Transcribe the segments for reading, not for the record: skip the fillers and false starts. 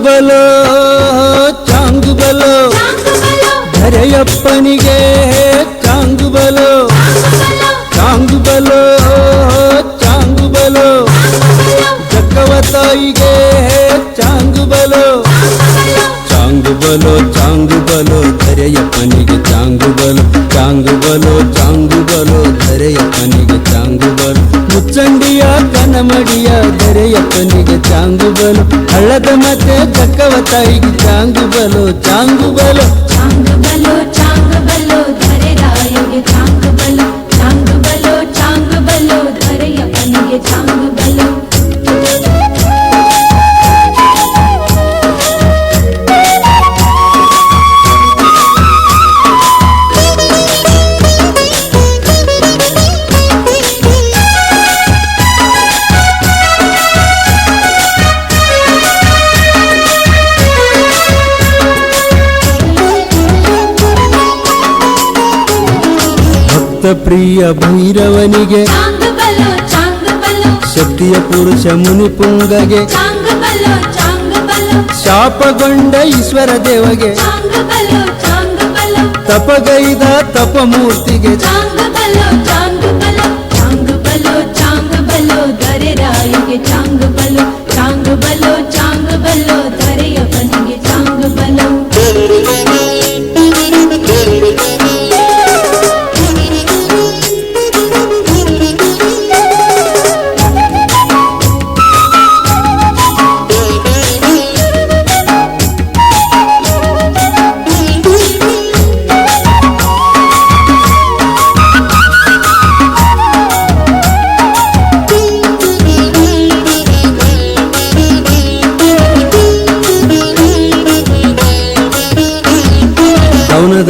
ಬಲೋ ಚಾಂಗು ಬಲೋ ಧರೆಯಪ್ಪನಿಗೆ ಚಾಂಗು ಬಲೋ ಚಾಂಗು ಬಲೋ ಚಾಂಗು ಬಲೋ ಜಕ್ಕವ ತಾಯಿಗೆ ಚಾಂಗು ಬಲೋ ಚಾಂಗು ಬಲೋ ಚಾಂಗು ಬಲೋ ಧರೆಯಪ್ಪನಿಗೆ ಚಾಂಗು ಬಲೋ ಚಾಂಗು ಬಲೋ ಚಾಂಗು ಬಲೋ ಧರೆಯಪ್ಪನಿಗೆ ಚಾಂಗು ಬಲೋ ಮುಚ್ಚಂಡಿಯ ಕನಮಡಿಯ ಧರೆಯಪ್ಪನಿಗೆ ಚಾಂಗು ಬಲೋ ಹಳ್ಳದ ಮತ್ತೆ ಚಕ್ಕವ ತಾಯಿಗೆ ಚಾಂಗು ಬಲೋ ಚಾಂಗು ಬಲೋ ಚಾಂಗು ಬಲೋ ಚಾಂಗು ಬಲೋ ಧರೆ ರಾಯಗೆ ಚಾಂಗು ಬಲೋ ಚಾಂಗು ಬಲೋ ಚಾಂಗು ಬಲೋ ಧರೆಯಪ್ಪನಿಗೆ ಚಾಂಗು ಬಲೋ ಪ್ರಿಯ ಭೈರವನಿಗೆ ಚಾಂಗು ಬಲೋ ಚಾಂಗು ಬಲೋ ಶಕ್ತಿಯ ಪುರುಷ ಮುನಿಪುಂಗಗೆ ಚಾಂಗು ಬಲೋ ಚಾಂಗು ಬಲೋ ಶಾಪಗೊಂಡ ಈಶ್ವರ ದೇವಗೆ ಚಾಂಗು ಬಲೋ ಚಾಂಗು ಬಲೋ ತಪಗೈದ ತಪಮೂರ್ತಿಗೆ ಚಾಂಗು ಬಲೋ ಚಾಂಗು ಬಲೋ ಚಾಂಗು ಬಲೋ ಚಾಂಗು ಬಲೋ ಧರೆ ರಾಯಗೆ ಚಾಂಗು ಬಲೋ ಚಾಂಗು ಬಲೋ ಚಾಂಗು ಬಲೋ ಧರೆಯಪ್ಪನಿಗೆ ಚಾಂಗು ಬಲೋ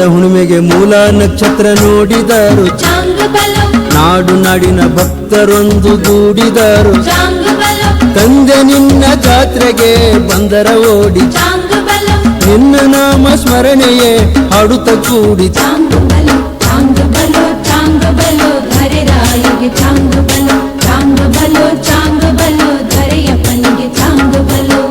ಹುಣ್ಣಿಮೆಗೆ ಮೂಲ ನಕ್ಷತ್ರ ನೋಡಿದರು ಚಾಂಗು ಬಲೋ ನಾಡು ನಾಡಿನ ಭಕ್ತರೊಂದು ಗೂಡಿದರು ಚಾಂಗು ಬಲೋ ತಂದೆ ನಿನ್ನ ಜಾತ್ರೆಗೆ ಬಂದರ ಓಡಿ ಚಾಂಗು ಬಲೋ ನಿನ್ನ ನಾಮ ಸ್ಮರಣೆಯೇ ಹಾಡುತ್ತ ಕೂಡಿ ಚಾಂಗು ಬಲೋ ಚಾಂಗು ಬಲೋ ಚಾಂಗು ಬಲೋ ಧರೆ ರಾಯಗೆ ಚಾಂಗು ಬಲೋ ಚಾಂಗು ಬಲೋ ಚಾಂಗು ಬಲೋ ಧರೆಯಪ್ಪನಿಗೆ ಚಾಂಗು ಬಲೋ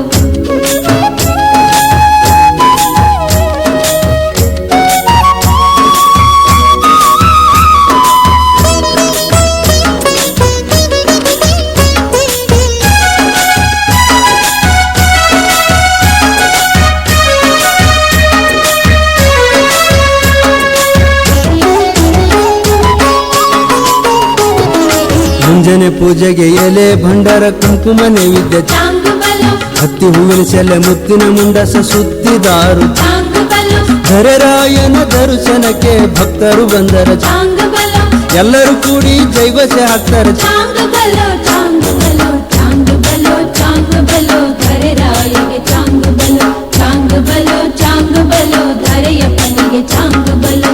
ಮುಂಜಾನೆ ಪೂಜೆಗೆ ಎಲೆ ಭಂಡಾರ ಕುಂಕುಮ ನೈವೇದ್ಯ ಚಾಂಗು ಬಲೋ ಹತ್ತಿ ಹೂವಿನ ಸೆಲೆ ಮುತ್ತಿನ ಮುಂಡಸ ಸುತ್ತಿದಾರು ಚಾಂಗು ಬಲೋ ಧರೆರಾಯನ ದರ್ಶನಕ್ಕೆ ಭಕ್ತರು ಬಂದರ ಚಾಂಗು ಬಲೋ ಎಲ್ಲರೂ ಕೂಡಿ ಜೈವಸೆ ಹಾಕ್ತಾರೆ ಚಾಂಗು ಬಲೋ ಚಾಂಗು ಬಲೋ ಚಾಂಗು ಬಲೋ ಚಾಂಗು ಬಲೋ ಧರೆ ರಾಯಗೆ ಚಾಂಗು ಬಲೋ ಚಾಂಗು ಬಲೋ ಚಾಂಗು ಬಲೋ ಧರೆಯಪ್ಪನಿಗೆ ಚಾಂಗು ಬಲೋ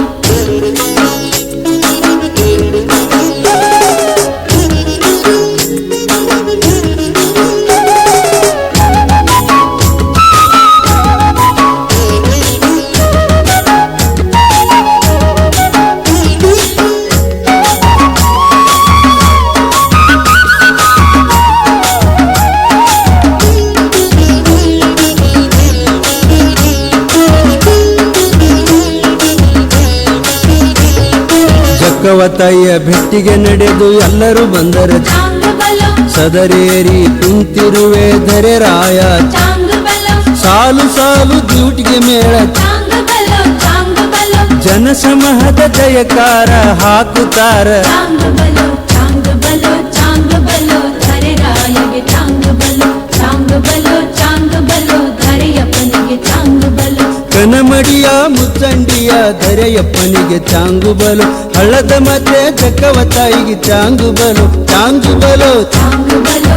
ತಾಯಿಯ ಭೆಟ್ಟಿಗೆ ನಡೆದು ಎಲ್ಲರೂ ಬಂದರ ಚಾಂಗು ಬಲೋ ಸದರೇರಿ ಕುಂತಿರುವೆ ಧರೆರಾಯ ಚಾಂಗು ಬಲೋ ಸಾಲು ಸಾಲು ಡ್ಯೂಟಿಗೆ ಮೇಳ ಚಾಂಗು ಬಲೋ ಚಾಂಗು ಬಲೋ ಜನಸಮೂಹದ ಜಯಕಾರ ಹಾಕುತ್ತಾರ ಚಾಂಗು ಬಲೋ ಚಾಂಗು ಬಲೋ ಚಾಂಗು ಬಲೋ ಧರೆ ರಾಯಗೆ ಚಾಂಗು ಬಲೋ ಚಾಂಗು ಬಲೋ ಚಾಂಗು ಬಲೋ ಧರೆಯಪ್ಪನಿಗೆ ಚಾಂಗು ಬಲೋ ಕನಮಡಿಯ ಮುಚ್ಚಂಡಿಯ ಧರೆಯಪ್ಪನಿಗೆ ಚಾಂಗು ಬಲು ಹಳ್ಳದ ಮತ್ತೆ ಚಕ್ಕವ ತಾಯಿಗೆ ಚಾಂಗು ಬಲು ಚಾಂಗು ಬಲು ಚಾಂಗು ಬಲೋ